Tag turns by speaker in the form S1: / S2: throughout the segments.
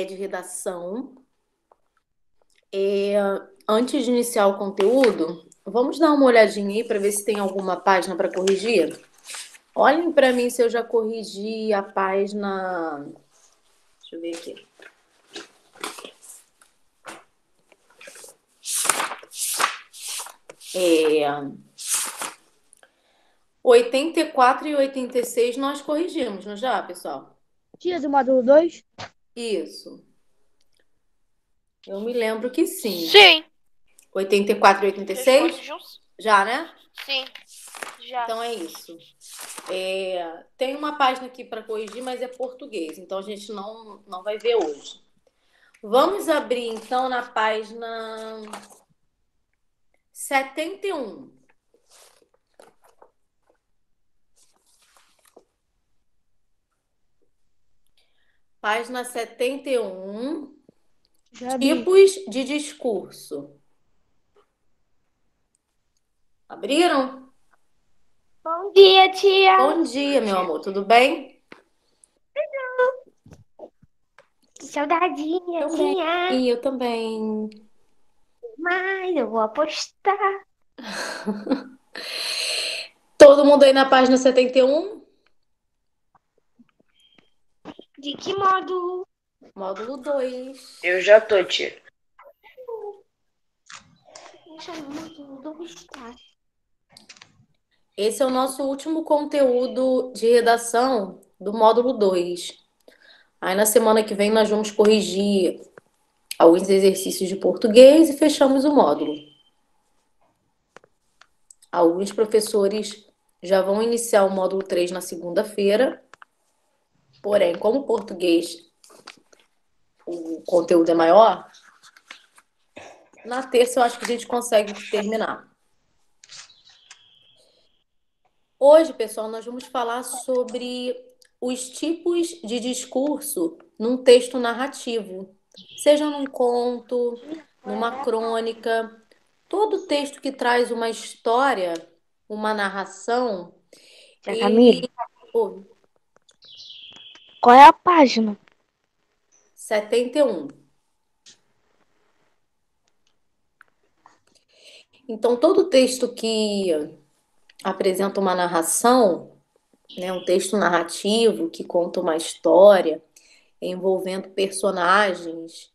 S1: é de redação. Antes de iniciar o conteúdo, vamos dar uma olhadinha aí para ver se tem alguma página para corrigir. Olhem para mim se eu já corrigi a página. Deixa eu ver aqui. É... 84 e 86 nós corrigimos, não já, pessoal?
S2: Tia do módulo 2?
S1: Isso. Eu me lembro que sim.
S3: Sim.
S1: 84 e 86?
S3: Corrigimos?
S1: Já, né?
S3: Sim, já.
S1: Então é isso. Tem uma página aqui para corrigir, mas é português, então a gente não vai ver hoje. Vamos abrir então na página 71. Página 71.
S2: Já abri.
S1: Tipos de discurso. Abriram?
S3: Bom dia, tia.
S1: Bom dia, meu amor. Tudo bem?
S3: Que saudadinha, tia.
S1: E eu também.
S3: Mas eu vou apostar.
S1: Todo mundo aí na página 71?
S3: De que módulo?
S1: Módulo 2.
S4: Eu já tô, tia.
S1: Esse é o nosso último conteúdo de redação do módulo 2. Aí na semana que vem nós vamos corrigir alguns exercícios de português e fechamos o módulo. Alguns professores já vão iniciar o módulo 3 na segunda-feira. Porém, como o português o conteúdo é maior, na terça eu acho que a gente consegue terminar. Hoje, pessoal, nós vamos falar sobre os tipos de discurso num texto narrativo, seja num conto, numa crônica, todo texto que traz uma história, uma narração.
S2: Tia Camila,
S1: Oi,
S2: qual é a página?
S1: 71. Então, todo texto que apresenta uma narração, né, um texto narrativo que conta uma história envolvendo personagens,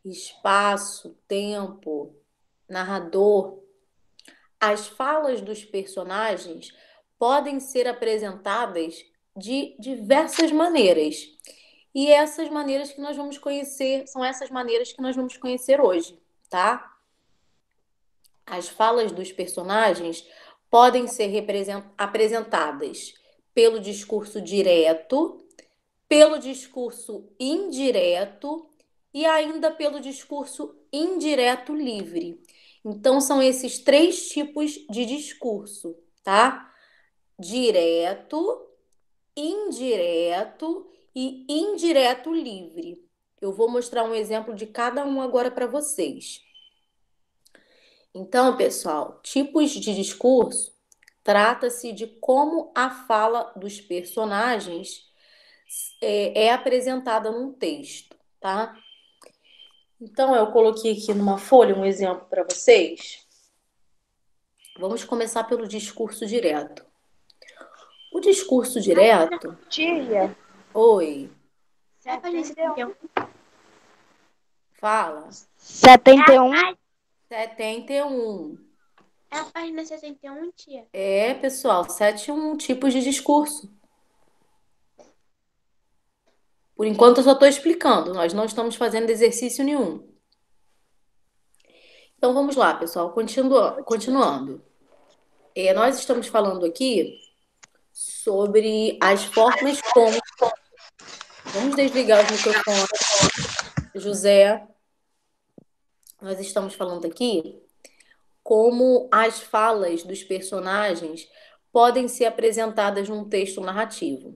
S1: espaço, tempo, narrador. As falas dos personagens podem ser apresentadas de diversas maneiras. E essas maneiras que nós vamos conhecer, são essas maneiras que nós vamos conhecer hoje, tá? As falas dos personagens podem ser apresentadas pelo discurso direto, pelo discurso indireto e ainda pelo discurso indireto livre. Então, são esses três tipos de discurso, tá? Direto, indireto e indireto livre. Eu vou mostrar um exemplo de cada um agora para vocês. Então, pessoal, tipos de discurso trata-se de como a fala dos personagens é apresentada num texto, tá? Então, eu coloquei aqui numa folha um exemplo para vocês. Vamos começar pelo discurso direto. O discurso direto...
S2: Tia.
S1: Oi,
S3: É a página 71.
S1: fala.
S2: 71.
S1: 71.
S3: É a página 71, tia.
S1: Pessoal, 71 tipos de discurso. Por enquanto, eu só estou explicando. Nós não estamos fazendo exercício nenhum. Então, vamos lá, pessoal. Continuando. Nós estamos falando aqui sobre as formas como... Vamos desligar os microfones. José, nós estamos falando aqui como as falas dos personagens podem ser apresentadas num texto narrativo,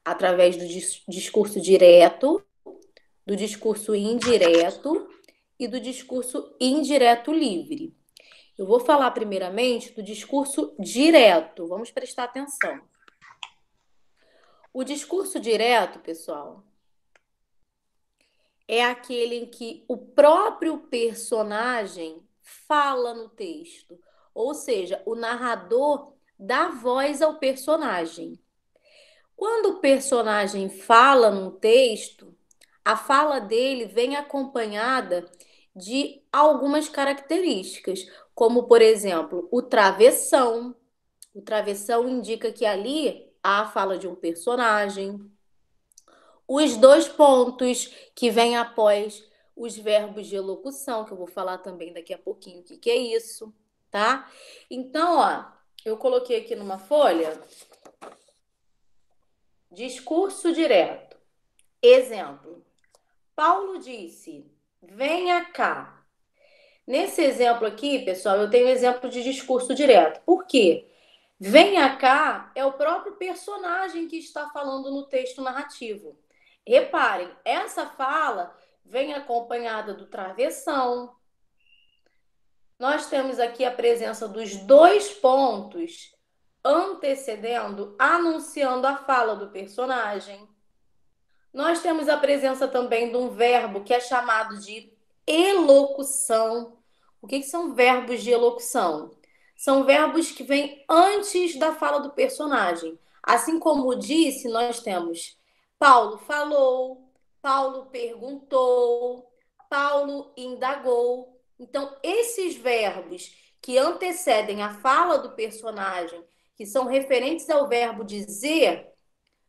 S1: através do discurso direto, do discurso indireto e do discurso indireto livre. Eu vou falar primeiramente do discurso direto. Vamos prestar atenção. O discurso direto, pessoal, é aquele em que o próprio personagem fala no texto, ou seja, o narrador dá voz ao personagem. Quando o personagem fala num texto, a fala dele vem acompanhada de algumas características, como, por exemplo, o travessão. O travessão indica que ali há a fala de um personagem. Os dois pontos que vêm após os verbos de elocução, que eu vou falar também daqui a pouquinho o que é isso, tá? Então, ó, eu coloquei aqui numa folha discurso direto. Exemplo. Paulo disse: venha cá. Nesse exemplo aqui, pessoal, eu tenho exemplo de discurso direto. Por quê? Venha cá é o próprio personagem que está falando no texto narrativo. Reparem, essa fala vem acompanhada do travessão. Nós temos aqui a presença dos dois pontos antecedendo, anunciando a fala do personagem. Nós temos a presença também de um verbo que é chamado de elocução. O que são verbos de elocução? São verbos que vêm antes da fala do personagem. Assim como disse, nós temos Paulo falou, Paulo perguntou, Paulo indagou. Então, esses verbos que antecedem a fala do personagem, que são referentes ao verbo dizer,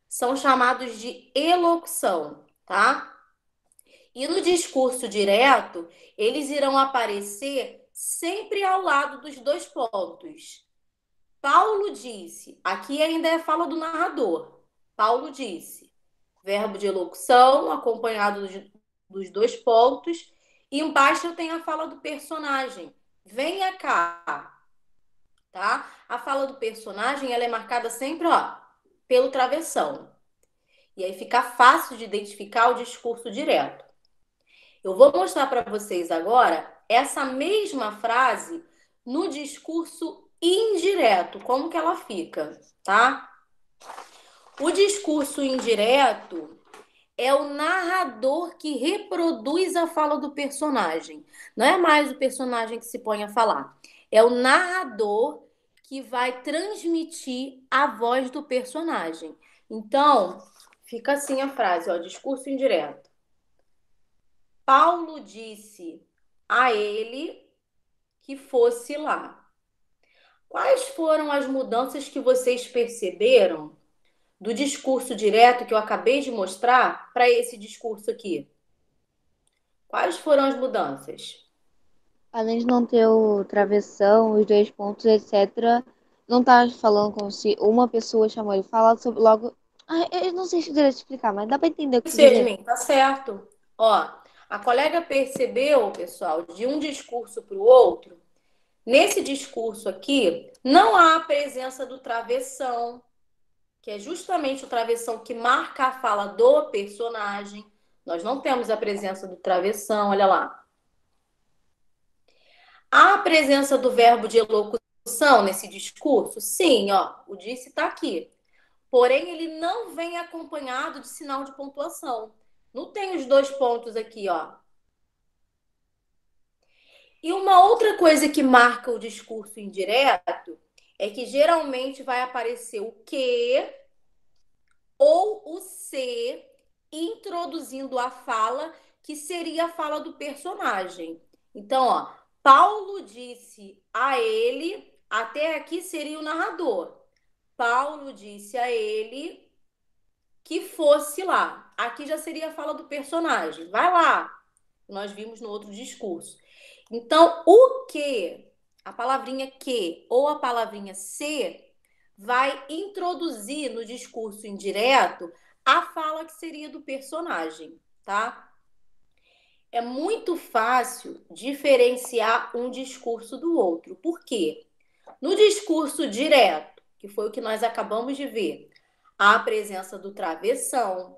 S1: são chamados de elocução, tá? E no discurso direto, eles irão aparecer sempre ao lado dos dois pontos. Paulo disse, aqui ainda é fala do narrador. Paulo disse, verbo de elocução acompanhado dos dois pontos, e embaixo eu tenho a fala do personagem. Venha cá, tá? A fala do personagem, ela é marcada sempre, ó, pelo travessão. E aí fica fácil de identificar o discurso direto. Eu vou mostrar para vocês agora essa mesma frase no discurso indireto, como que ela fica, tá? O discurso indireto é o narrador que reproduz a fala do personagem. Não é mais o personagem que se põe a falar. É o narrador que vai transmitir a voz do personagem. Então, fica assim a frase, ó, discurso indireto. Paulo disse a ele que fosse lá. Quais foram as mudanças que vocês perceberam do discurso direto que eu acabei de mostrar para esse discurso aqui? Quais foram as mudanças?
S2: Além de não ter o travessão, os dois pontos, etc., não tá falando como se uma pessoa chamou ele. Fala sobre logo. Eu não sei se direito explicar, mas dá pra entender o que
S1: Isso,
S2: quer dizer.
S1: Yasmin, tá certo. Ó, a colega percebeu, pessoal, de um discurso para o outro. Nesse discurso aqui, não há a presença do travessão, que é justamente o travessão que marca a fala do personagem. Nós não temos a presença do travessão, olha lá. Há a presença do verbo de elocução nesse discurso? Sim, ó, o disse está aqui. Porém, ele não vem acompanhado de sinal de pontuação. Não tem os dois pontos aqui, ó. E uma outra coisa que marca o discurso indireto é que geralmente vai aparecer o que ou o se introduzindo a fala, que seria a fala do personagem. Então, ó, Paulo disse a ele, até aqui seria o narrador. Paulo disse a ele que fosse lá. Aqui já seria a fala do personagem. Vai lá. Nós vimos no outro discurso. Então, o que, a palavrinha que ou a palavrinha se, vai introduzir no discurso indireto a fala que seria do personagem, tá? É muito fácil diferenciar um discurso do outro. Por quê? No discurso direto, que foi o que nós acabamos de ver, há a presença do travessão,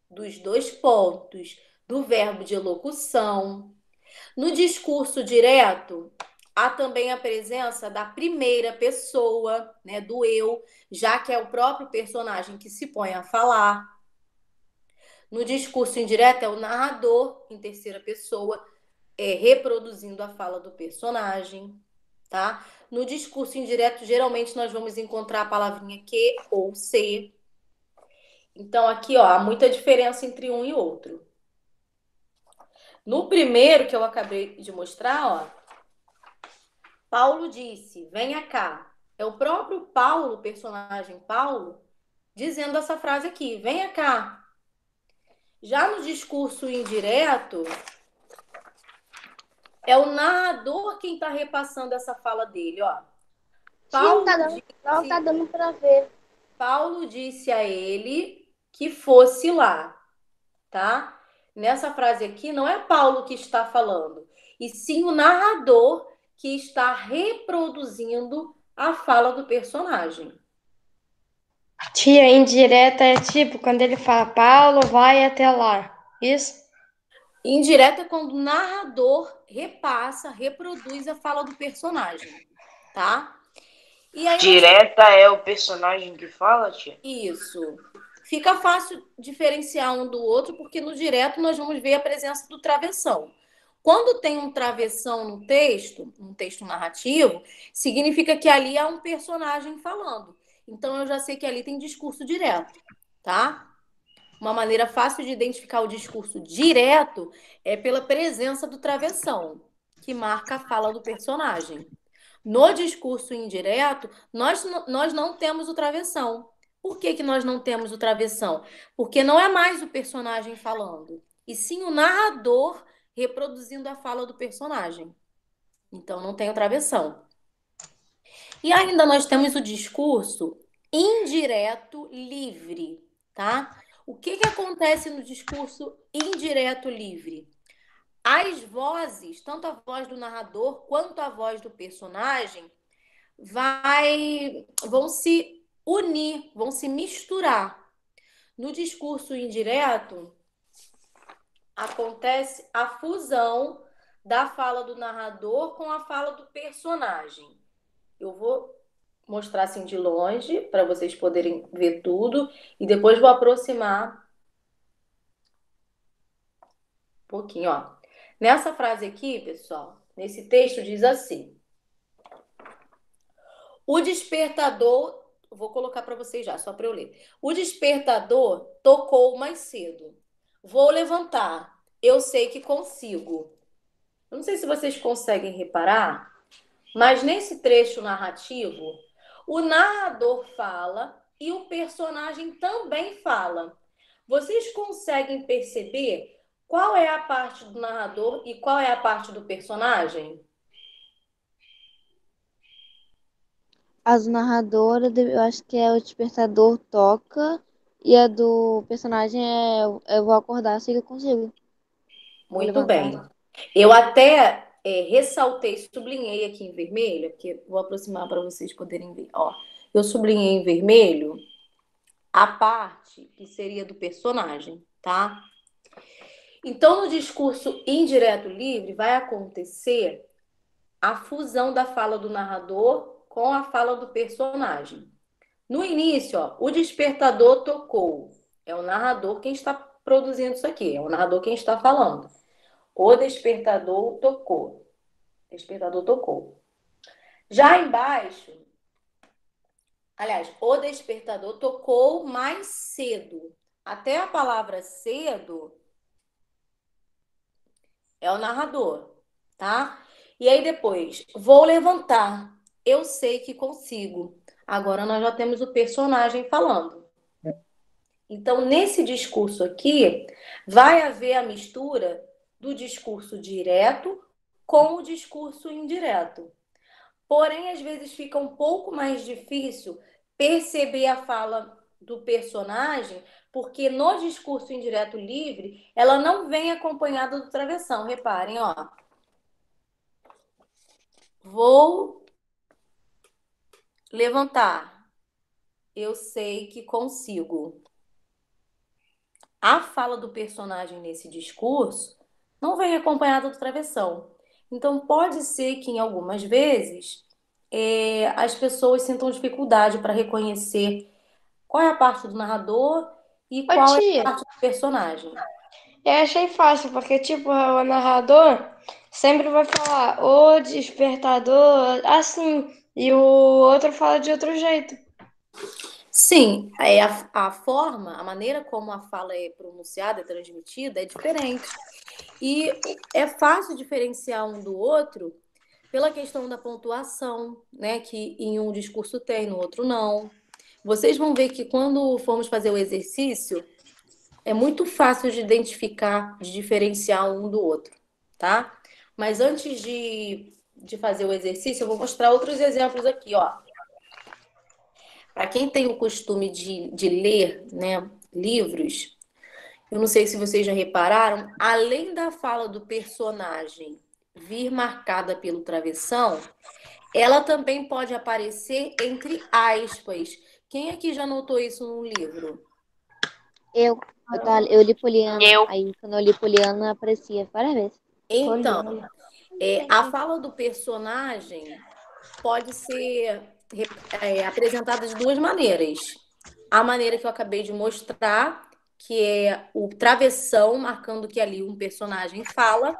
S1: dos dois pontos, do verbo de elocução. No discurso direto, há também a presença da primeira pessoa, né, do eu, já que é o próprio personagem que se põe a falar. No discurso indireto é o narrador em terceira pessoa, reproduzindo a fala do personagem, tá? No discurso indireto, geralmente nós vamos encontrar a palavrinha que ou se. Então aqui, ó, há muita diferença entre um e outro. No primeiro que eu acabei de mostrar, ó, Paulo disse: "Venha cá". É o próprio Paulo, o personagem Paulo, dizendo essa frase aqui: "Venha cá". Já no discurso indireto, é o narrador quem está repassando essa fala dele, ó.
S3: Tia, não tá dando pra ver.
S1: Paulo disse a ele que fosse lá, tá? Nessa frase aqui, não é Paulo que está falando, e sim o narrador que está reproduzindo a fala do personagem.
S4: Tia, indireta é tipo quando ele fala, Paulo vai até lá. Isso?
S1: Indireta é quando o narrador repassa, reproduz a fala do personagem, tá? E aí
S5: Direta é o personagem que fala, tia?
S1: Isso. Fica fácil diferenciar um do outro, porque no direto nós vamos ver a presença do travessão. Quando tem um travessão no texto, um texto narrativo, significa que ali há um personagem falando. Então eu já sei que ali tem discurso direto, tá? Uma maneira fácil de identificar o discurso direto é pela presença do travessão, que marca a fala do personagem. No discurso indireto, nós não temos o travessão. Por que nós não temos o travessão? Porque não é mais o personagem falando, e sim o narrador reproduzindo a fala do personagem. Então não tem o travessão. E ainda nós temos o discurso indireto livre, tá? O que acontece no discurso indireto livre? As vozes, tanto a voz do narrador quanto a voz do personagem, vão se unir, vão se misturar. No discurso indireto, acontece a fusão da fala do narrador com a fala do personagem. Eu vou mostrar assim de longe para vocês poderem ver tudo e depois vou aproximar um pouquinho, ó. Nessa frase aqui, pessoal, nesse texto diz assim: o despertador, vou colocar para vocês já, só para eu ler. O despertador tocou mais cedo. Vou levantar. Eu sei que consigo. Eu não sei se vocês conseguem reparar, mas nesse trecho narrativo, o narrador fala e o personagem também fala. Vocês conseguem perceber qual é a parte do narrador e qual é a parte do personagem?
S2: As narradoras, eu acho que é o despertador toca e a do personagem é eu vou acordar assim que eu consigo. Vou
S1: Muito
S2: levantar.
S1: bem. Eu até ressaltei, sublinhei aqui em vermelho, porque vou aproximar para vocês poderem ver. Ó, eu sublinhei em vermelho a parte que seria do personagem, tá? Então, no discurso indireto livre, vai acontecer a fusão da fala do narrador com a fala do personagem. No início, ó, o despertador tocou. É o narrador quem está produzindo isso aqui, é o narrador quem está falando. O despertador tocou. Despertador tocou. Já embaixo, aliás, o despertador tocou mais cedo. Até a palavra cedo é o narrador, tá? E aí depois, vou levantar. Eu sei que consigo. Agora nós já temos o personagem falando. Então, nesse discurso aqui, vai haver a mistura do discurso direto com o discurso indireto. Porém, às vezes fica um pouco mais difícil perceber a fala do personagem, porque no discurso indireto livre, ela não vem acompanhada do travessão. Reparem, ó. Vou levantar. Eu sei que consigo. A fala do personagem nesse discurso não vem acompanhada do travessão. Então, pode ser que em algumas vezes as pessoas sintam dificuldade para reconhecer qual é a parte do narrador e
S4: Ô,
S1: qual é a
S4: tia,
S1: parte do personagem.
S4: eu achei fácil, porque, tipo, o narrador sempre vai falar o despertador assim, e o outro fala de outro jeito.
S1: Sim, a forma, a maneira como a fala é pronunciada, é transmitida, é diferente. E é fácil diferenciar um do outro pela questão da pontuação, né? Que em um discurso tem, no outro não. Vocês vão ver que quando formos fazer o exercício, é muito fácil de identificar, de diferenciar um do outro, tá? Mas antes de fazer o exercício, eu vou mostrar outros exemplos aqui, ó. Para quem tem o costume de ler, né, livros, eu não sei se vocês já repararam, além da fala do personagem vir marcada pelo travessão, ela também pode aparecer entre aspas. Quem aqui já notou isso no livro?
S2: Eu li Poliana.
S5: Eu.
S2: Aí, quando eu li Poliana, aparecia várias vezes.
S1: Então,
S4: Poliana.
S1: a fala do personagem pode ser apresentada de duas maneiras. A maneira que eu acabei de mostrar, que é o travessão, marcando que ali um personagem fala,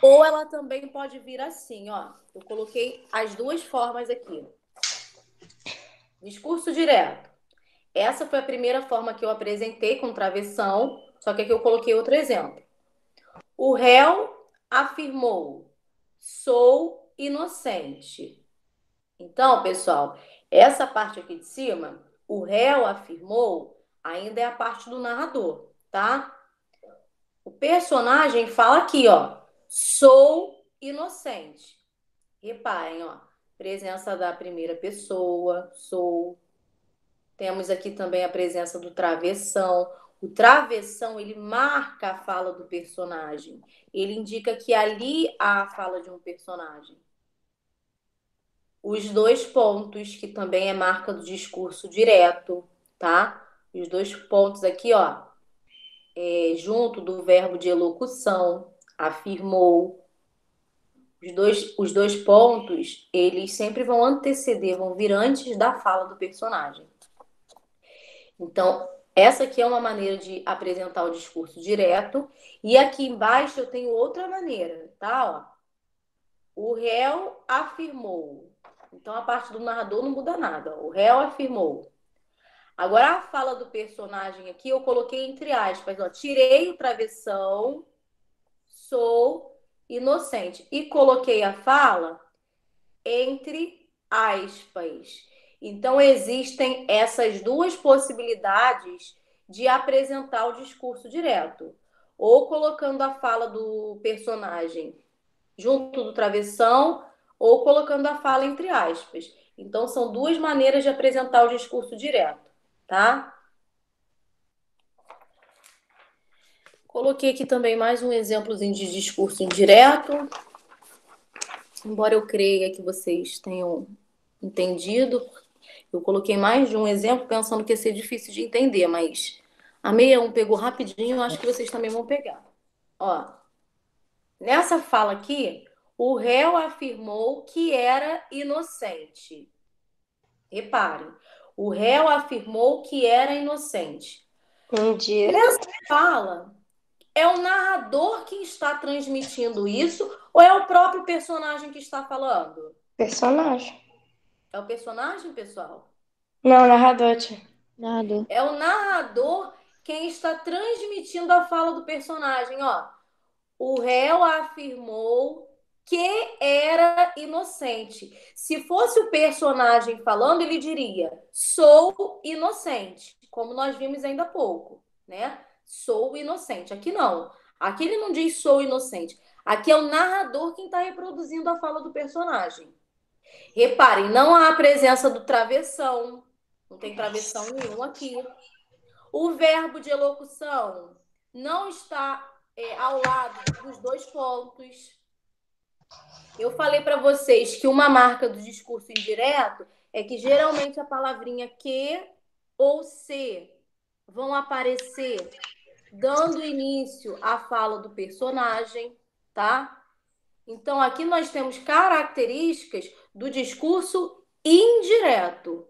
S1: ou ela também pode vir assim, ó. Eu coloquei as duas formas aqui. Discurso direto. Essa foi a primeira forma que eu apresentei com travessão, só que aqui eu coloquei outro exemplo. O réu afirmou: sou inocente. Então, pessoal, essa parte aqui de cima, o réu afirmou, ainda é a parte do narrador, tá? O personagem fala aqui, ó, sou inocente. Reparem, ó, presença da primeira pessoa, sou. Temos aqui também a presença do travessão. O travessão, ele marca a fala do personagem. Ele indica que ali há a fala de um personagem. Os dois pontos, que também é marca do discurso direto, tá? Os dois pontos aqui, ó, junto do verbo de elocução, afirmou. Os dois pontos, eles sempre vão anteceder, vão vir antes da fala do personagem. Então, essa aqui é uma maneira de apresentar o discurso direto. E aqui embaixo eu tenho outra maneira, tá? Ó, o réu afirmou. Então, a parte do narrador não muda nada. O réu afirmou. Agora, a fala do personagem aqui, eu coloquei entre aspas. Ó, tirei o travessão, sou inocente. E coloquei a fala entre aspas. Então, existem essas duas possibilidades de apresentar o discurso direto. Ou colocando a fala do personagem junto do travessão, ou colocando a fala entre aspas. Então, são duas maneiras de apresentar o discurso direto, tá? Coloquei aqui também mais um exemplozinho de discurso indireto. Embora eu creia que vocês tenham entendido, eu coloquei mais de um exemplo pensando que ia ser difícil de entender, mas a 61 pegou rapidinho, eu acho que vocês também vão pegar. Ó, nessa fala aqui, o réu afirmou que era inocente. Reparem, o réu afirmou que era inocente. Nessa fala, é o narrador que está transmitindo isso ou é o próprio personagem que está falando?
S4: Personagem.
S1: É o personagem, pessoal?
S4: Não, narrador, tia.
S2: Nada.
S1: É o narrador quem está transmitindo a fala do personagem, ó. O réu afirmou que era inocente. Se fosse o personagem falando, ele diria: sou inocente, como nós vimos ainda há pouco, né? Sou inocente. Aqui não. Aqui ele não diz sou inocente. Aqui é o narrador quem está reproduzindo a fala do personagem. Reparem, não há a presença do travessão. Não tem travessão nenhum aqui. O verbo de elocução não está ao lado dos dois pontos. Eu falei para vocês que uma marca do discurso indireto é que geralmente a palavrinha que ou se vão aparecer dando início à fala do personagem, tá? Então, aqui nós temos características do discurso indireto,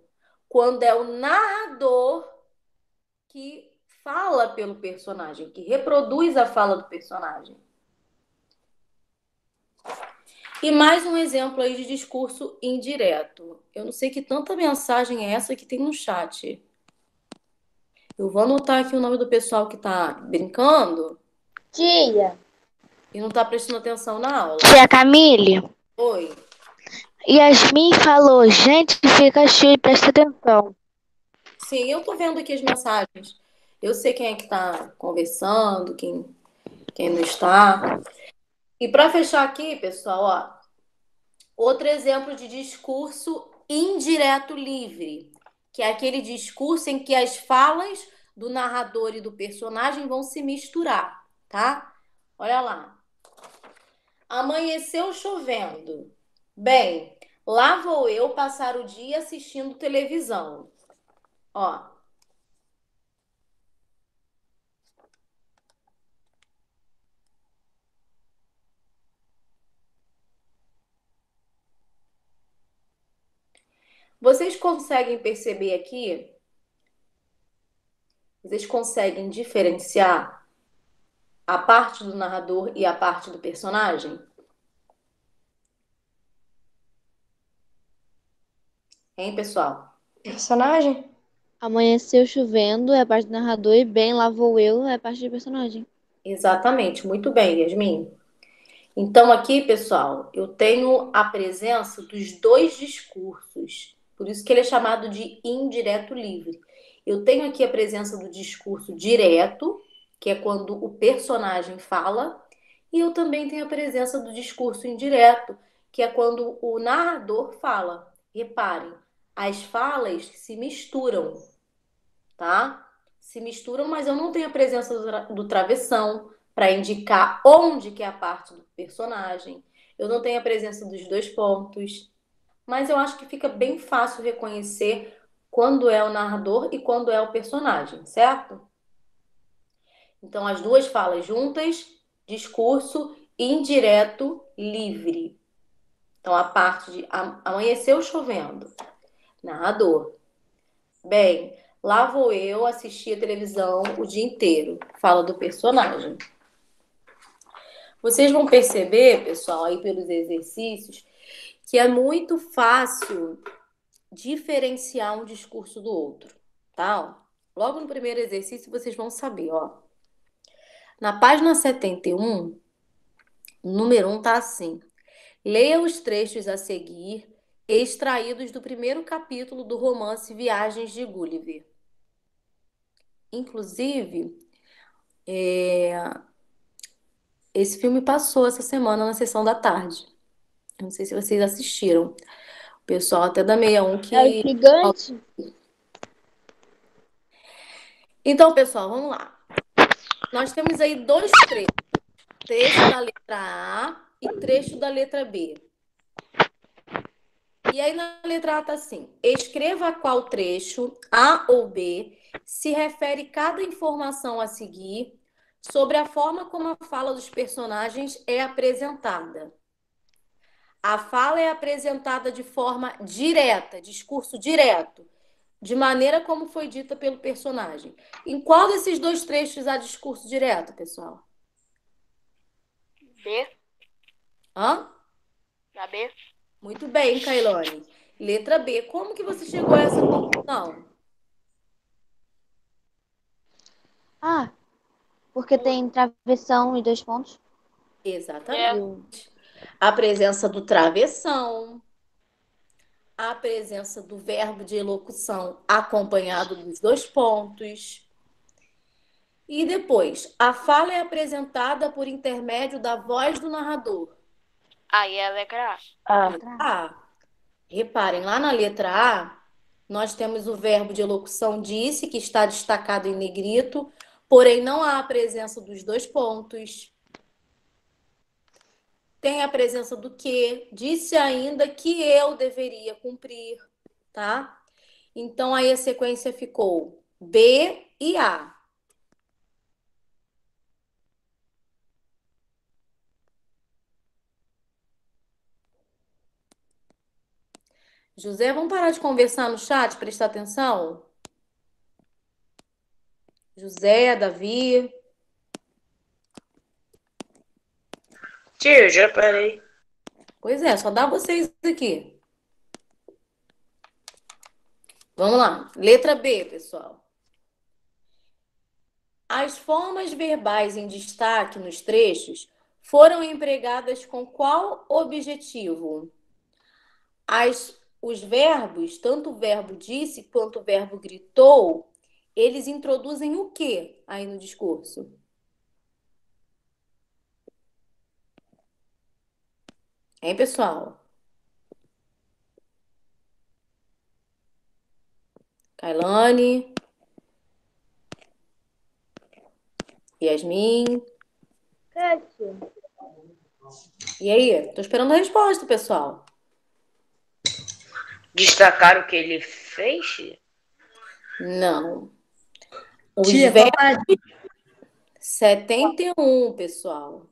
S1: quando é o narrador que fala pelo personagem, que reproduz a fala do personagem. E mais um exemplo aí de discurso indireto. Eu não sei que tanta mensagem é essa que tem no chat. Eu vou anotar aqui o nome do pessoal que tá brincando
S3: Tia,
S1: e não tá prestando atenção na aula.
S6: Tia Camille,
S1: Oi.
S6: Yasmin falou, gente, fica cheio e presta atenção.
S1: Sim, eu tô vendo aqui as mensagens. Eu sei quem é que tá conversando, quem não está. E para fechar aqui, pessoal, ó, outro exemplo de discurso indireto livre, que é aquele discurso em que as falas do narrador e do personagem vão se misturar, tá? Olha lá. Amanheceu chovendo. Bem, lá vou eu passar o dia assistindo televisão. Ó. Vocês conseguem perceber aqui? Vocês conseguem diferenciar a parte do narrador e a parte do personagem? Hein, pessoal?
S4: Personagem?
S2: Amanheceu chovendo é a parte do narrador e bem lá vou eu é a parte do personagem.
S1: Exatamente, muito bem, Yasmin. Então, aqui, pessoal, eu tenho a presença dos dois discursos. Por isso que ele é chamado de indireto livre. Eu tenho aqui a presença do discurso direto, que é quando o personagem fala, e eu também tenho a presença do discurso indireto, que é quando o narrador fala. Reparem, as falas se misturam, tá? Se misturam, mas eu não tenho a presença do travessão para indicar onde que é a parte do personagem. Eu não tenho a presença dos dois pontos. Mas eu acho que fica bem fácil reconhecer quando é o narrador e quando é o personagem, certo? Então, as duas falas juntas, discurso indireto livre. Então, a parte de amanheceu chovendo, narrador. Bem, lá vou eu assistir a televisão o dia inteiro. Fala do personagem. Vocês vão perceber, pessoal, aí pelos exercícios, que é muito fácil diferenciar um discurso do outro, tá? Logo no primeiro exercício vocês vão saber, ó. Na página 71, o número 1 tá assim. Leia os trechos a seguir, extraídos do primeiro capítulo do romance Viagens de Gulliver. Inclusive, esse filme passou essa semana na sessão da tarde. Eu não sei se vocês assistiram. O pessoal até da 61 que...
S3: é o gigante.
S1: Então, pessoal, vamos lá. Nós temos aí dois trechos. Trecho da letra A e trecho da letra B. E aí na letra A tá assim. Escreva qual trecho, A ou B, se refere cada informação a seguir sobre a forma como a fala dos personagens é apresentada. A fala é apresentada de forma direta, discurso direto, de maneira como foi dita pelo personagem. Em qual desses dois trechos há discurso direto, pessoal?
S6: B,
S1: Hã?
S6: na B.
S1: Muito bem, Cailane. Letra B. Como que você chegou a essa conclusão?
S2: Ah, porque tem travessão e dois pontos.
S1: Exatamente. A presença do travessão, a presença do verbo de elocução acompanhado dos dois pontos. E depois, a fala é apresentada por intermédio da voz do narrador.
S6: Aí é a letra
S1: Letra A. Reparem, lá na letra A, nós temos o verbo de elocução disse, que está destacado em negrito, porém não há a presença dos dois pontos. Tem a presença do que, disse ainda que eu deveria cumprir, tá? Então aí a sequência ficou B e A. José, vamos parar de conversar no chat, prestar atenção? José, Davi.
S5: Tia, eu já parei.
S1: Pois é, só dá vocês aqui. Vamos lá. Letra B, pessoal. As formas verbais em destaque nos trechos foram empregadas com qual objetivo? Os verbos, tanto o verbo disse quanto o verbo gritou, eles introduzem o que aí no discurso? Hein, pessoal? Kailane, Yasmin. E aí? Tô esperando a resposta, pessoal.
S5: Destacar o que ele fez?
S1: Não. Os
S4: Tia,
S1: verbos
S4: papai.
S1: 71, pessoal.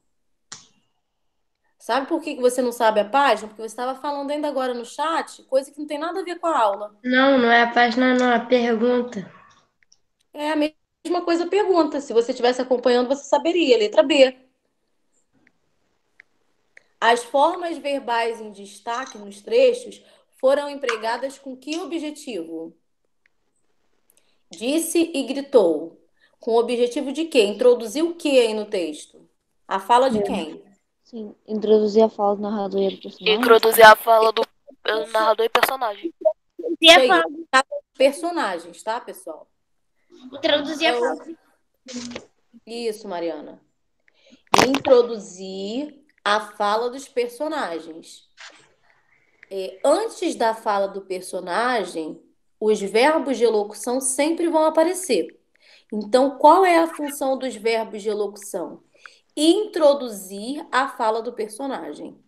S1: Sabe por que você não sabe a página? Porque você estava falando ainda agora no chat, coisa que não tem nada a ver com a aula.
S4: Não, não é a página, não, é a pergunta.
S1: É a mesma coisa a pergunta. Se você estivesse acompanhando, você saberia. Letra B. As formas verbais em destaque nos trechos foram empregadas com que objetivo? Disse e gritou. Com o objetivo de quê? Introduzir o que aí no texto? A fala de quem?
S2: Sim, introduzir a fala do narrador e do personagem.
S6: Introduzir a fala do narrador e personagem.
S1: Isso aí. Personagens, tá, pessoal?
S3: Introduzir a fala.
S1: Isso, Mariana. Introduzir a fala dos personagens. Antes da fala do personagem, os verbos de elocução sempre vão aparecer. Então, qual é a função dos verbos de elocução? Introduzir a fala do personagem.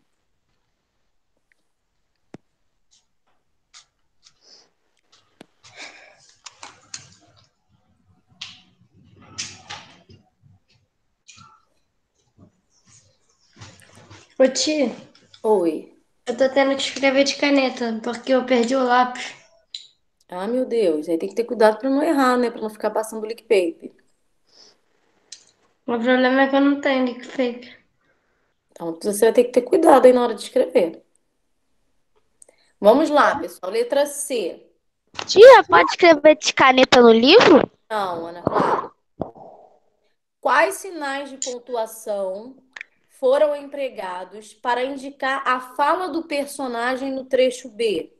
S4: Ô, tia,
S1: Oi.
S4: eu tô tendo que escrever de caneta, porque eu perdi o lápis.
S1: Ah, meu Deus. Aí tem que ter cuidado para não errar, né? Para não ficar passando lick paper.
S4: O problema é que eu não tenho lick paper.
S1: Então, você vai ter que ter cuidado aí na hora de escrever. Vamos lá, pessoal. Letra C.
S6: Tia, pode escrever de caneta no livro?
S1: Não, Ana Clara. Quais sinais de pontuação foram empregados para indicar a fala do personagem no trecho B?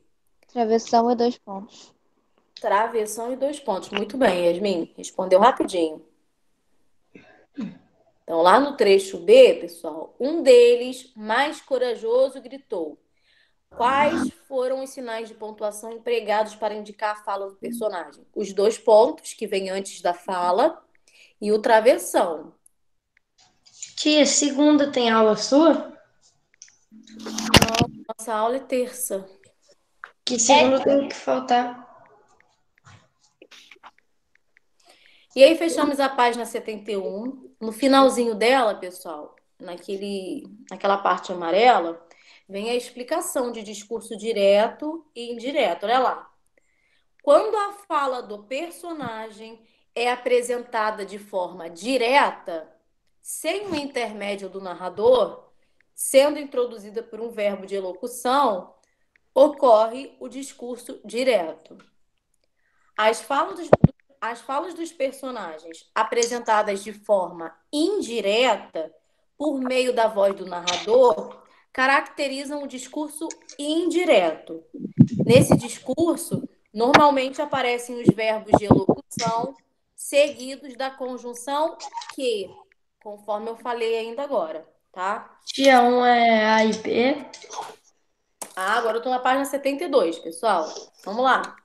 S2: Travessão e 2 pontos.
S1: Travessão e 2 pontos. Muito bem, Yasmin. Respondeu rapidinho. Então, lá no trecho B, pessoal, um deles, mais corajoso, gritou. Quais foram os sinais de pontuação empregados para indicar a fala do personagem? Os 2 pontos, que vêm antes da fala, e o travessão.
S4: Tia, segunda tem aula sua?
S1: Não, nossa aula é terça.
S4: Que segunda tem que faltar.
S1: E aí fechamos a página 71. No finalzinho dela, pessoal, naquela parte amarela, vem a explicação de discurso direto e indireto. Olha lá. Quando a fala do personagem é apresentada de forma direta, sem o intermédio do narrador, sendo introduzida por um verbo de elocução, ocorre o discurso direto. As falas dos personagens apresentadas de forma indireta, por meio da voz do narrador, caracterizam o discurso indireto. Nesse discurso, normalmente aparecem os verbos de elocução seguidos da conjunção que, conforme eu falei ainda agora, tá?
S4: Tia, um é A e B.
S1: Agora eu tô na página 72, pessoal. Vamos lá.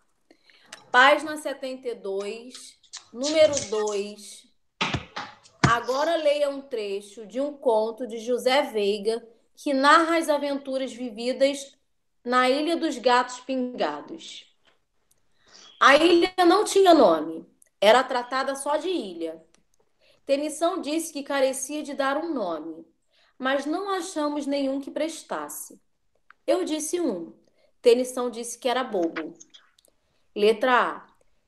S1: Página 72, número 2. Agora leia um trecho de um conto de José Veiga que narra as aventuras vividas na Ilha dos Gatos Pingados. A ilha não tinha nome, era tratada só de ilha. Tenição disse que carecia de dar um nome, mas não achamos nenhum que prestasse. Eu disse um. Tenição disse que era bobo. Letra A.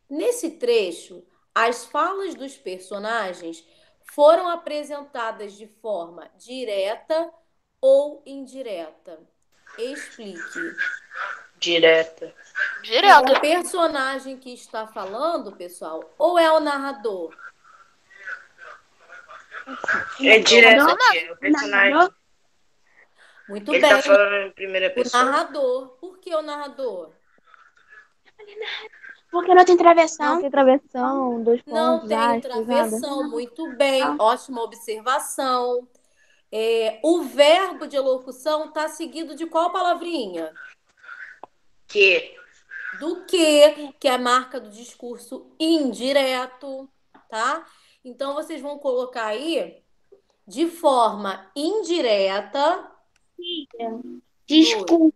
S1: Nesse trecho, As falas dos personagens foram apresentadas de forma direta ou indireta? Explique.
S5: Direta.
S1: É o personagem que está falando, pessoal, ou é o narrador?
S5: É direta, tia. O personagem.
S1: Muito
S5: Ele
S1: bem,
S5: tá falando em primeira
S1: o
S5: pessoa.
S1: narrador. Por que o narrador?
S3: Porque não tem
S2: Não
S3: travessão.
S2: tem travessão, dois
S1: Não
S2: pontos,
S1: tem
S2: aspas, nada.
S1: travessão. Muito bem, ótima observação. O verbo de elocução está seguido de qual palavrinha?
S5: Que?
S1: Do que é a marca do discurso indireto, tá? Então, vocês vão colocar aí, de forma indireta.
S3: Desculpa,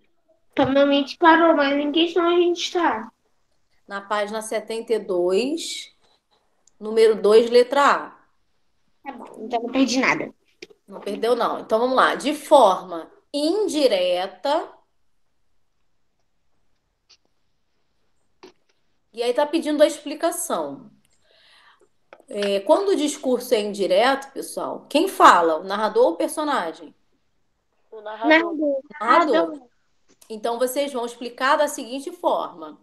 S3: minha mente parou, mas em que questão a gente está?
S1: Na página 72, número 2, letra A.
S3: Tá bom, então não perdi nada.
S1: Não perdeu, não. Então, vamos lá. De forma indireta. E aí tá pedindo a explicação. Quando o discurso é indireto, pessoal, quem fala? O narrador ou o personagem?
S5: O narrador.
S1: O narrador. Então, vocês vão explicar da seguinte forma.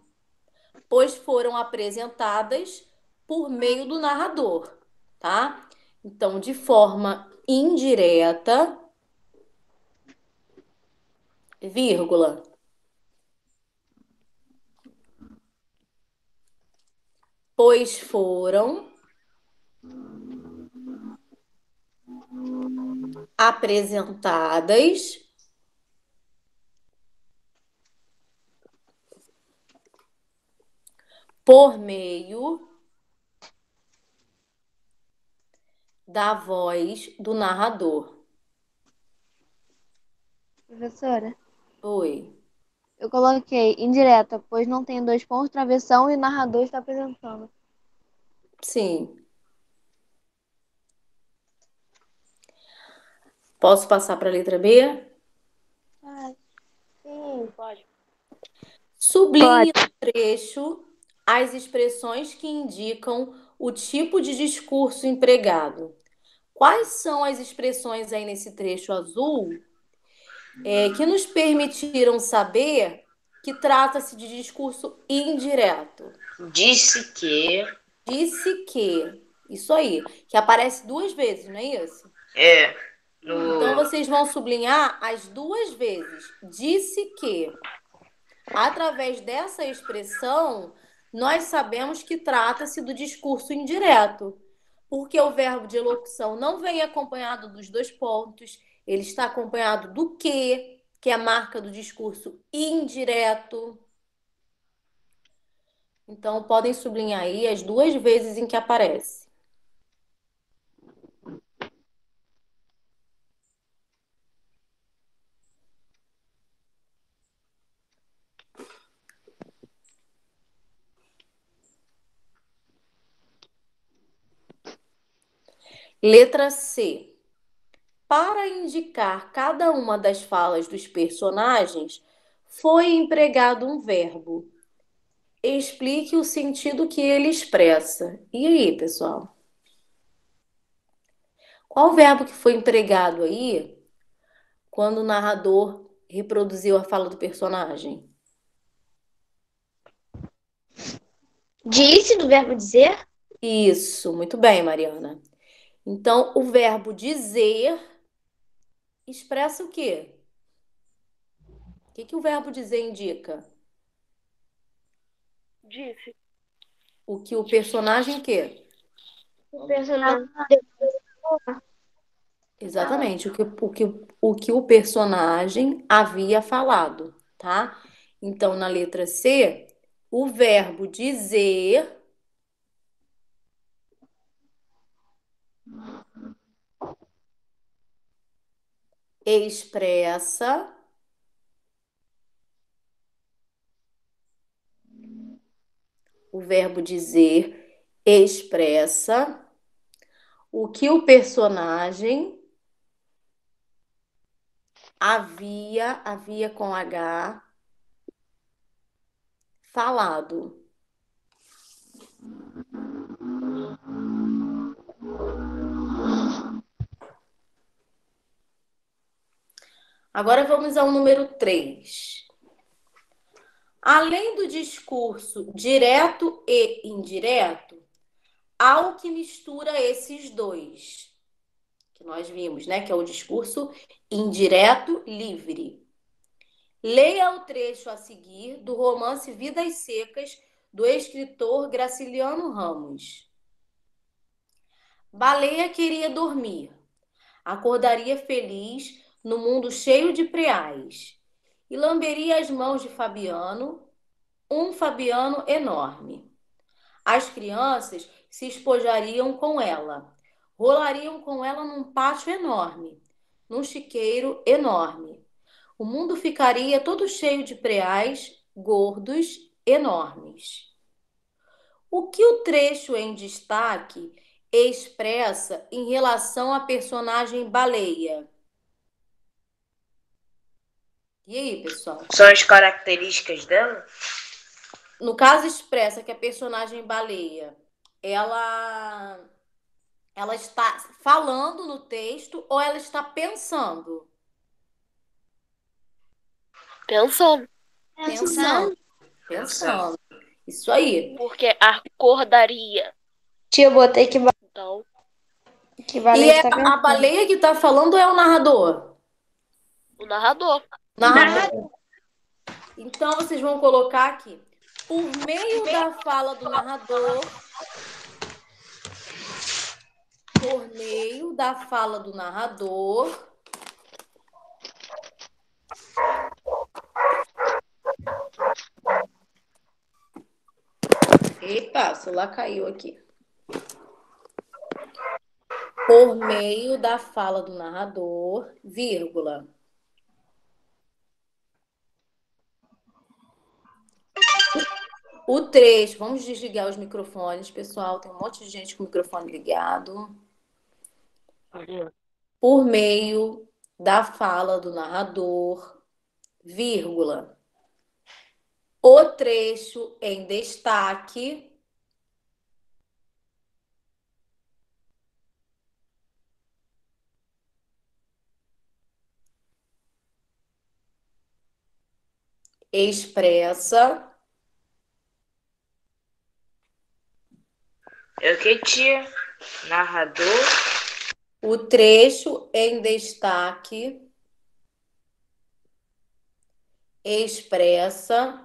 S1: Pois foram apresentadas por meio do narrador, tá? Então, de forma indireta, vírgula. Pois foram apresentadas por meio da voz do narrador.
S2: Professora,
S1: Oi.
S2: eu coloquei indireta, pois não tem dois pontos, travessão e o narrador está apresentando.
S1: Sim. Posso passar para a letra B?
S3: Sim, pode.
S1: Sublinhe no trecho as expressões que indicam o tipo de discurso empregado. Quais são as expressões aí nesse trecho azul que nos permitiram saber que trata-se de discurso indireto?
S5: Disse que.
S1: Disse que. Isso aí. Que aparece duas vezes, não é isso? Então, vocês vão sublinhar as duas vezes. Disse que. Através dessa expressão, nós sabemos que trata-se do discurso indireto, porque o verbo de elocução não vem acompanhado dos dois pontos, ele está acompanhado do que é a marca do discurso indireto. Então, podem sublinhar aí as duas vezes em que aparece. Letra C. Para indicar cada uma das falas dos personagens, foi empregado um verbo. Explique o sentido que ele expressa. E aí, pessoal? Qual o verbo que foi empregado aí quando o narrador reproduziu a fala do personagem?
S3: Disse do verbo dizer?
S1: Isso, muito bem, Mariana. Então, o verbo dizer expressa o quê? O que o verbo dizer indica?
S5: Disse.
S1: O que o personagem quê?
S3: O personagem.
S1: Exatamente, o que o personagem havia falado, tá? Então, na letra C, o verbo dizer expressa o verbo dizer expressa o que o personagem havia com H falado. Agora vamos ao número 3. Além do discurso direto e indireto, há o que mistura esses dois, que nós vimos, né? Que é o discurso indireto livre. Leia o trecho a seguir do romance Vidas Secas, do escritor Graciliano Ramos. Baleia queria dormir. Acordaria feliz no mundo cheio de preais. E lamberia as mãos de Fabiano, um Fabiano enorme. As crianças se espojariam com ela. Rolariam com ela num pátio enorme, num chiqueiro enorme. O mundo ficaria todo cheio de preais, gordos, enormes. O que o trecho em destaque expressa em relação à personagem baleia? E aí, pessoal?
S5: São as características dela?
S1: No caso, expressa que a personagem baleia, ela está falando no texto ou ela está pensando?
S7: Pensando.
S1: Pensando. Isso aí.
S7: Porque acordaria.
S4: Tia, eu botei que
S7: Então,
S1: E
S4: baleia tá
S1: a
S4: pensando.
S1: baleia que está falando ou é o narrador?
S7: o narrador.
S1: Narrador. Então, vocês vão colocar aqui. Por meio da fala do narrador. Por meio da fala do narrador. Epa, o celular caiu aqui. Por meio da fala do narrador, vírgula. O trecho, vamos desligar os microfones, pessoal. Tem um monte de gente com o microfone ligado. Por meio da fala do narrador, vírgula. O trecho em destaque expressa
S5: É o que, tia? Narrador.
S1: o trecho em destaque expressa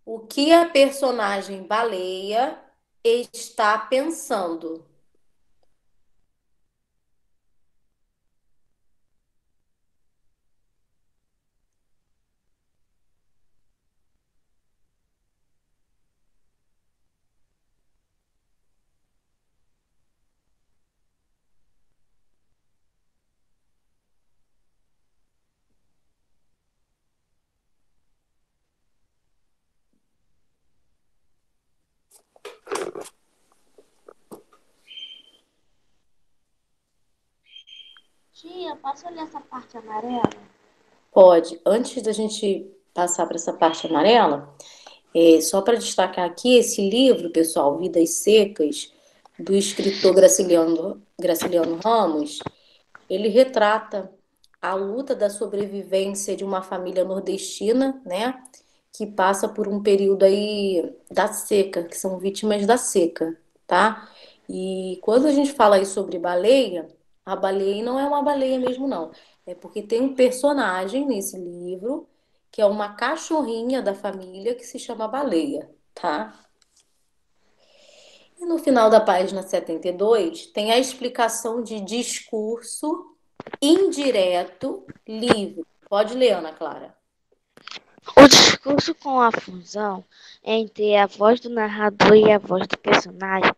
S1: o que a personagem baleia está pensando.
S3: Tia, posso olhar essa parte amarela?
S1: Pode. Antes da gente passar para essa parte amarela, só para destacar aqui esse livro, pessoal, Vidas Secas, do escritor Graciliano Ramos, ele retrata a luta da sobrevivência de uma família nordestina, né, que passa por um período aí da seca, que são vítimas da seca, tá? E quando a gente fala aí sobre baleia, a baleia não é uma baleia mesmo, não. É porque tem um personagem nesse livro que é uma cachorrinha da família que se chama Baleia, tá? E no final da página 72 tem a explicação de discurso indireto livre. Pode ler, Ana Clara.
S6: O discurso com a fusão entre a voz do narrador e a voz do personagem,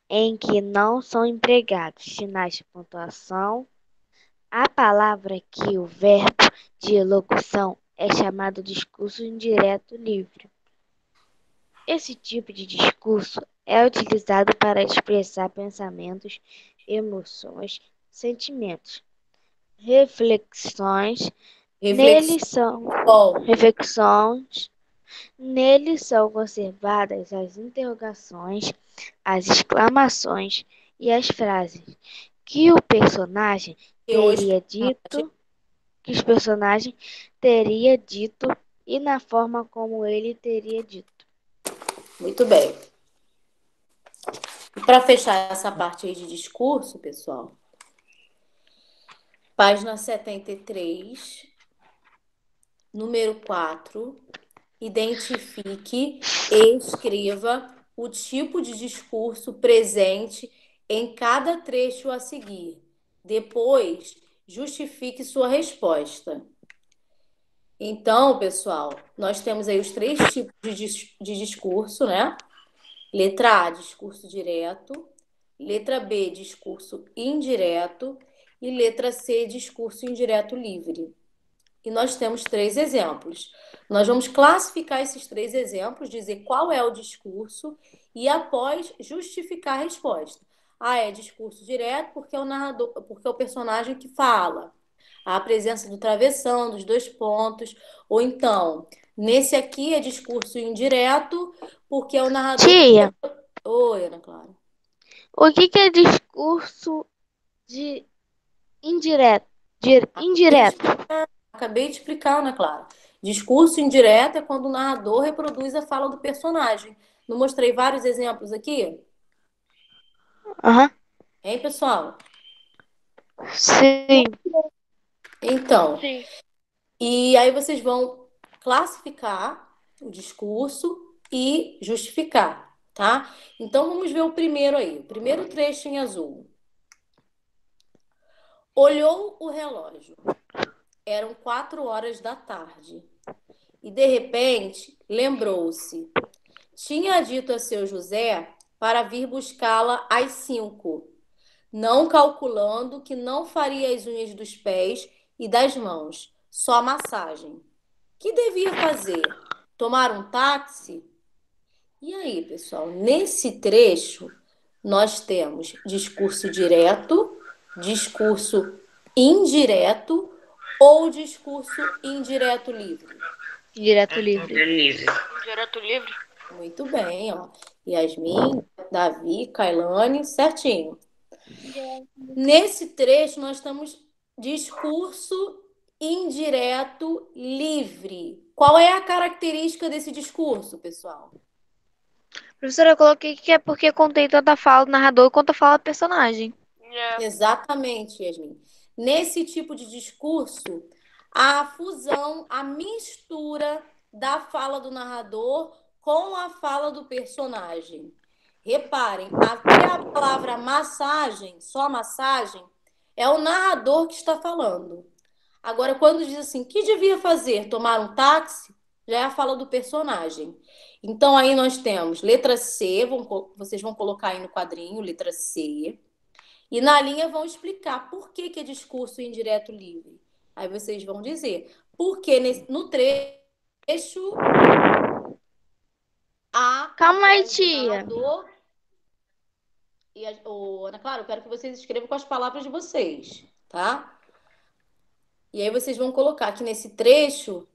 S6: em que não são empregados sinais de pontuação, a palavra que o verbo de locução é chamado discurso indireto livre. Esse tipo de discurso é utilizado para expressar pensamentos, emoções, sentimentos, reflexões. Neles são conservadas as interrogações, as exclamações e as frases que o personagem
S1: E os
S6: teria dito, que os personagens teria dito e na forma como ele teria dito.
S1: Muito bem. E para fechar essa parte aí de discurso, pessoal, página 73, número 4, identifique e escreva o tipo de discurso presente em cada trecho a seguir. Depois, justifique sua resposta. Então, pessoal, nós temos aí os 3 tipos de discurso, né? Letra A, discurso direto. Letra B, discurso indireto. E letra C, discurso indireto livre. E nós temos 3 exemplos. Nós vamos classificar esses 3 exemplos, dizer qual é o discurso e após justificar a resposta. Ah, é discurso direto porque é o narrador, porque é o personagem que fala. A presença do travessão, dos 2 pontos. Ou então, nesse aqui é discurso indireto porque é o narrador.
S6: Tia,
S1: Oi, Ana Clara.
S6: o que é discurso de indireto? Indireto.
S1: Acabei de explicar, Ana Clara. Discurso indireto é quando o narrador reproduz a fala do personagem. Não mostrei vários exemplos aqui?
S6: Aham.
S1: Hein, pessoal?
S6: Sim.
S1: Então,
S7: Sim.
S1: e aí vocês vão classificar o discurso e justificar, tá? Então vamos ver o primeiro aí, o primeiro trecho em azul. Olhou o relógio. Eram 4 horas da tarde. E de repente lembrou-se. Tinha dito a seu José para vir buscá-la às 5, não calculando que não faria as unhas dos pés e das mãos, só massagem. Que devia fazer? Tomar um táxi? E aí, pessoal, nesse trecho nós temos discurso direto, discurso indireto ou discurso indireto livre.
S2: Direto livre.
S5: Livre.
S7: Direto livre.
S1: Muito bem, ó. Yasmin, Davi, Kailane, certinho. Nesse trecho, nós estamos discurso indireto livre. Qual é a característica desse discurso, pessoal?
S2: Professora, eu coloquei que é porque contém tanto a fala do narrador quanto a fala do personagem.
S7: É.
S1: Exatamente, Yasmin. Nesse tipo de discurso, a fusão, a mistura da fala do narrador com a fala do personagem. Reparem, até a palavra massagem, só massagem, é o narrador que está falando. Agora, quando diz assim, que devia fazer? Tomar um táxi? Já é a fala do personagem. Então, aí nós temos letra C, vocês vão colocar aí no quadrinho, letra C. E na linha vão explicar por que é discurso indireto livre. Aí vocês vão dizer, porque no trecho a
S2: Calma aí,
S1: voz do
S2: tia.
S1: narrador e Ana Clara, eu quero que vocês escrevam com as palavras de vocês, tá? E aí vocês vão colocar aqui nesse trecho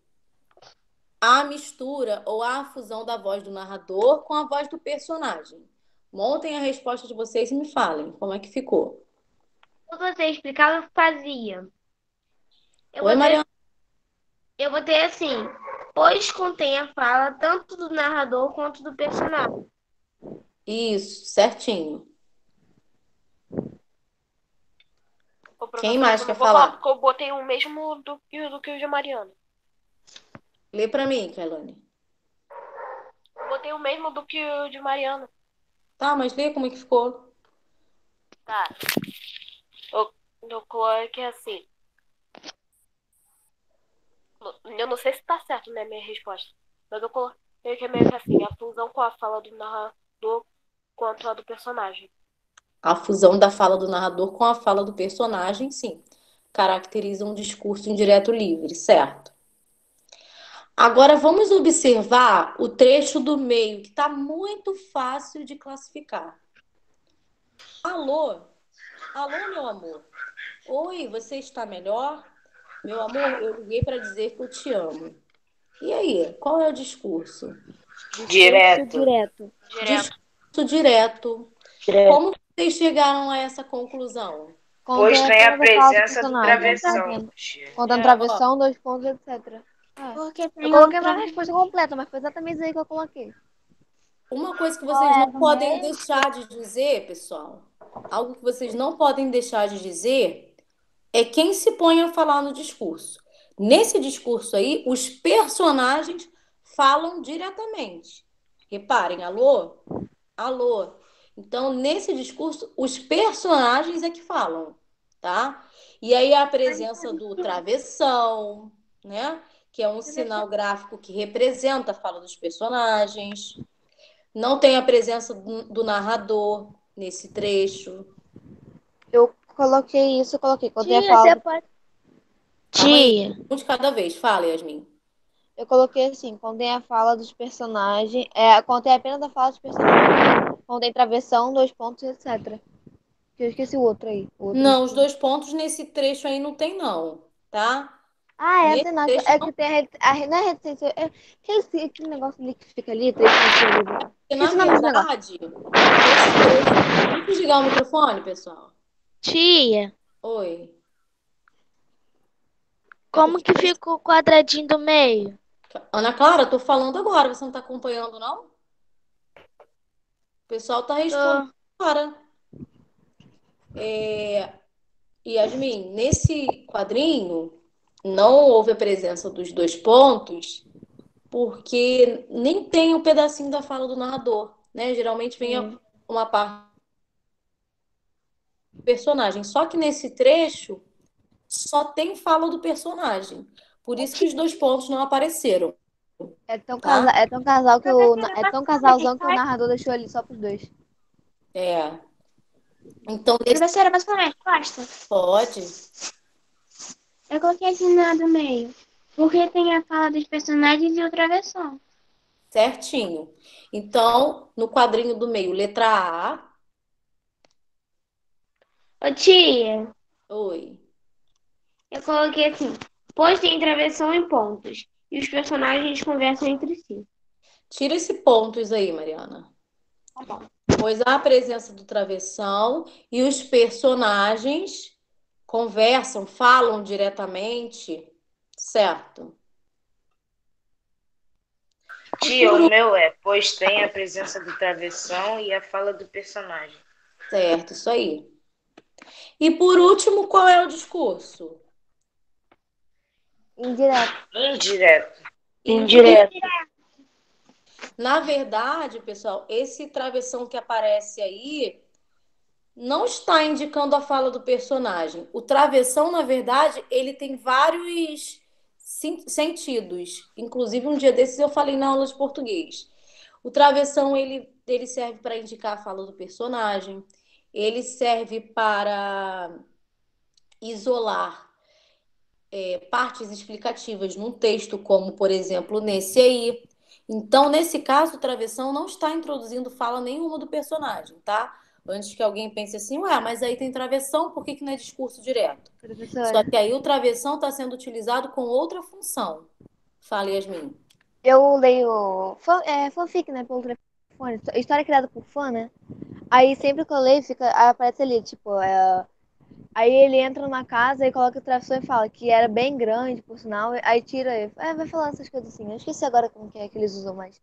S1: a mistura ou a fusão da voz do narrador com a voz do personagem. Montem a resposta de vocês e me falem como é que ficou.
S3: Quando você explicava, eu fazia.
S1: Oi, Mariana.
S3: Eu botei assim, pois contém a fala tanto do narrador quanto do personagem.
S1: Isso, certinho.
S7: Ô,
S1: Quem
S7: professora,
S1: mais
S7: eu
S1: quer
S7: não vou
S1: falar?
S7: porque eu botei o mesmo do que o de Mariana.
S1: Lê pra mim, Kailane.
S7: Eu botei o mesmo do que o de Mariana.
S1: Tá, mas lê como é que ficou.
S7: Tá. Eu coloquei assim. Eu não sei se tá certo, né, minha resposta. Mas eu coloquei que é meio que assim, a fusão com a fala do narrador quanto a do personagem.
S1: A fusão da fala do narrador com a fala do personagem, sim, caracteriza um discurso indireto livre, certo? Agora vamos observar o trecho do meio, que está muito fácil de classificar. Alô? Alô, meu amor? Oi, você está melhor? Meu amor, eu liguei para dizer que eu te amo. E aí, qual é o discurso?
S5: Direto.
S7: Direto.
S1: Discurso direto. Como vocês chegaram a essa conclusão?
S2: Contém
S5: Pois tem a
S2: apenas a fala do
S5: presença do
S2: personagem.
S5: travessão, tia.
S2: Contendo
S1: Ó,
S2: travessão, dois pontos, etc.
S3: Porque tem
S2: Eu coloquei
S3: outra.
S2: uma resposta completa, mas foi exatamente isso aí que eu coloquei.
S1: uma coisa que
S3: Qual
S1: vocês
S3: é a
S1: não
S3: do
S1: podem
S3: meio?
S1: deixar de dizer, pessoal, algo que vocês não podem deixar de dizer é quem se põe a falar no discurso. Nesse discurso aí, os personagens falam diretamente. Reparem, alô? Alô? Então, nesse discurso, os personagens é que falam, tá? E aí a presença do travessão, né? Que é um sinal gráfico que representa a fala dos personagens. Não tem a presença do narrador nesse trecho.
S2: Eu coloquei isso, eu coloquei. Contém a
S3: Tia,
S2: fala
S3: você
S2: do...
S3: pode.
S1: Calma aí,
S6: Tia,
S1: um de cada vez. Fala, Yasmin.
S2: Eu coloquei assim, contém a fala dos personagens. Contém apenas a fala dos personagens. Contém travessão, dois pontos, etc. Eu esqueci o outro aí. O outro
S1: Não, os
S2: esqueci.
S1: 2 pontos nesse trecho aí não tem, não, tá?
S2: Tem
S1: Nesse
S2: não.
S1: trecho
S2: É
S1: não
S2: que tem não é reticência. Aquele negócio ali que fica ali, três pontos ali.
S1: porque, na
S2: Esqueci o nome desse negócio.
S1: verdade, nesse trecho. Vamos desligar o microfone, pessoal?
S6: tia,
S1: Oi. É
S6: como
S1: porque.
S6: que ficou o quadradinho do meio?
S1: Ana Clara, tô falando agora, você não tá acompanhando, não? O pessoal tá respondendo
S6: Tô.
S1: agora. Yasmin, nesse quadrinho não houve a presença dos 2 pontos, porque nem tem um pedacinho da fala do narrador, né? Geralmente vem uma parte do personagem. Só que nesse trecho só tem fala do personagem. Por isso que os 2 pontos não apareceram, tá?
S2: É tão casalzão que o narrador deixou ali só pros dois.
S1: É. Então, nesse
S3: Professora, posso falar a resposta?
S1: pode.
S3: Eu coloquei assim na do meio. Porque tem a fala dos personagens e o travessão.
S1: Certinho. Então, no quadrinho do meio, letra A.
S3: Ô tia,
S1: Oi.
S3: eu coloquei assim. Pois tem travessão em pontos. E os personagens conversam entre si.
S1: Tira esse pontos aí, Mariana.
S3: Tá bom.
S1: Pois há a presença do travessão e os personagens conversam, falam diretamente, certo?
S5: Tia, o meu é, pois tem a presença do travessão e a fala do personagem.
S1: Certo, isso aí. E por último, qual é o discurso?
S2: Indireto.
S5: Indireto.
S3: Indireto.
S1: Na verdade, pessoal, esse travessão que aparece aí não está indicando a fala do personagem. O travessão, na verdade, ele tem vários sentidos. Inclusive, um dia desses eu falei na aula de português. O travessão, ele serve para indicar a fala do personagem. Ele serve para isolar partes explicativas num texto, como, por exemplo, nesse aí. Então, nesse caso, o travessão não está introduzindo fala nenhuma do personagem, tá? Antes que alguém pense assim, ué, mas aí tem travessão, por que não é discurso direto? Só
S2: Professora,
S1: que aí o travessão está sendo utilizado com outra função. Fala, Yasmin.
S2: eu leio fanfic, né, pelo telefone. História criada por fã, né? Aí sempre que eu leio, aparece ali, tipo, aí ele entra numa casa e coloca o travessão e fala que era bem grande, por sinal, aí tira, vai falando essas coisas assim. Eu esqueci agora como que é que eles usam mais.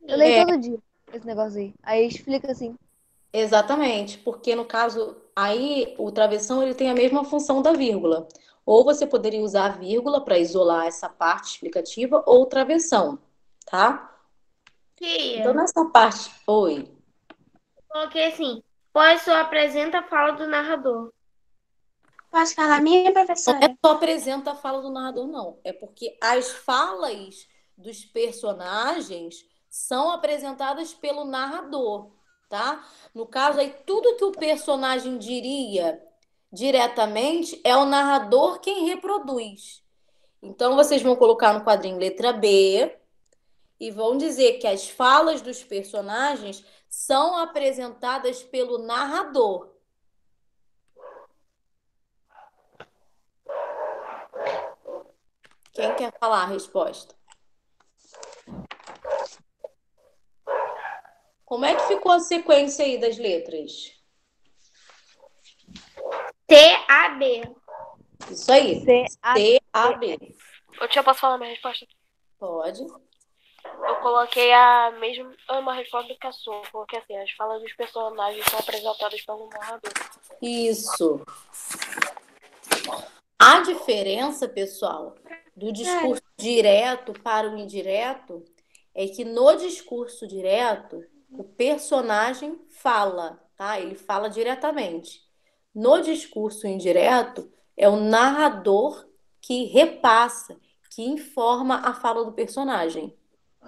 S2: Eu leio
S1: É,
S2: todo dia esse negócio aí. Aí explica assim.
S1: exatamente, porque no caso aí o travessão ele tem a mesma função da vírgula. Ou você poderia usar a vírgula para isolar essa parte explicativa, ou o travessão, tá? Então,
S3: Tia,
S1: nessa parte. Oi.
S3: eu coloquei assim. Pois só apresenta a fala do narrador. Posso falar a minha,
S1: Não é
S3: professora?
S1: só apresenta a fala do narrador, não. É porque as falas dos personagens são apresentadas pelo narrador, tá? No caso aí, tudo que o personagem diria diretamente é o narrador quem reproduz. Então, vocês vão colocar no quadrinho letra B e vão dizer que as falas dos personagens são apresentadas pelo narrador. Quem quer falar a resposta? Como é que ficou a sequência aí das letras?
S3: TAB.
S1: Isso aí.
S2: C-A-B.
S1: TAB.
S7: Ô, tia, posso falar minha resposta?
S1: Pode.
S7: Eu coloquei a mesma resposta que a sua. Eu coloquei assim, as falas dos personagens são apresentadas pelo narrador.
S1: Isso. A diferença, pessoal, do discurso direto para o indireto é que no discurso direto, o personagem fala, tá? Ele fala diretamente. No discurso indireto, é o narrador que repassa, que informa a fala do personagem.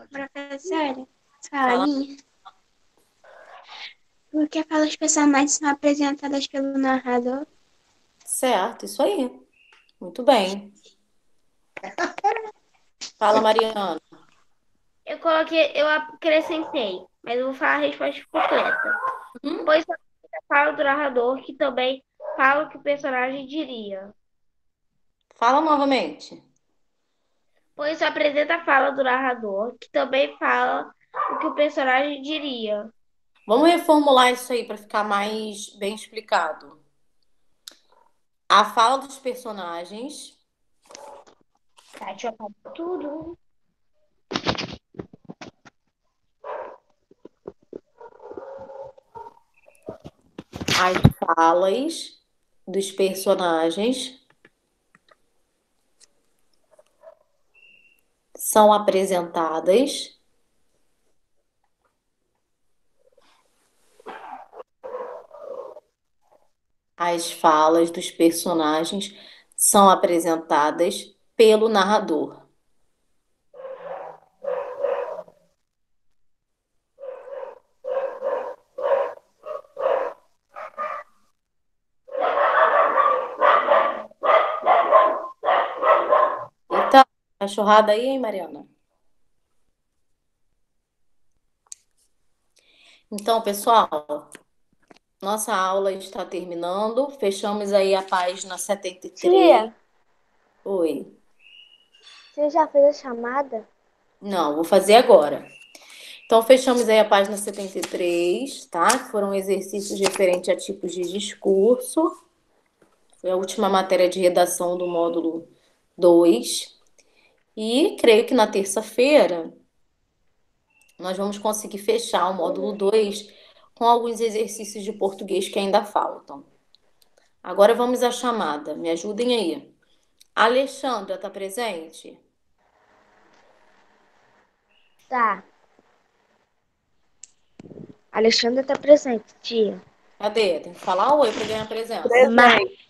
S3: Professora,
S1: Fala.
S3: Salinha. Porque a fala dos personagens são apresentadas pelo narrador.
S1: Certo, isso aí. Muito bem. Fala, Mariana.
S3: Eu acrescentei, mas eu vou falar a resposta completa.
S1: Hum?
S3: Pois a fala do narrador, que também fala o que o personagem diria.
S1: Fala novamente.
S3: Pois apresenta a fala do narrador, que também fala o que o personagem diria.
S1: Vamos reformular isso aí para ficar mais bem explicado. A fala dos personagens
S3: Deixa eu apagar tudo.
S1: as falas dos personagens são apresentadas as falas dos personagens são apresentadas pelo narrador. Eita, cachorrada aí, hein, Mariana? Então, pessoal, nossa aula está terminando. Fechamos aí a página 73.
S2: Tia,
S1: Oi.
S2: você já fez a chamada?
S1: Não, vou fazer agora. Então, fechamos aí a página 73, tá? Que foram exercícios referentes a tipos de discurso. Foi a última matéria de redação do módulo 2. E creio que na terça-feira nós vamos conseguir fechar o módulo 2 com alguns exercícios de português que ainda faltam. Agora vamos à chamada. Me ajudem aí. A Alexandra está presente?
S6: Tá. Alexandra tá presente, tia.
S1: Cadê? Tem que falar oi para ganhar presença.
S2: Presente.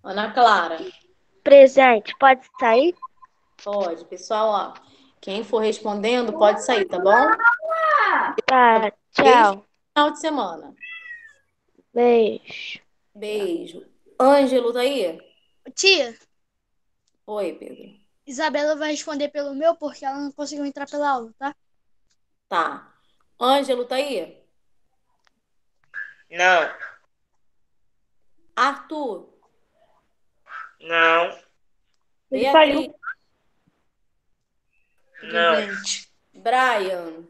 S1: Ana Clara?
S6: Presente, pode sair?
S1: Pode. Pessoal, ó, quem for respondendo pode sair, tá bom?
S6: Tá,
S1: Beijo,
S6: tchau.
S1: final de semana.
S6: Beijo.
S1: Beijo. Ângelo, tá aí?
S8: Tia,
S1: Oi, Pedro.
S8: Isabela vai responder pelo meu porque ela não conseguiu entrar pela aula, tá?
S1: Tá. Ângelo, tá aí?
S5: Não,
S1: Arthur?
S5: não,
S2: Ele saiu.
S1: Beatriz?
S5: não,
S1: Brian?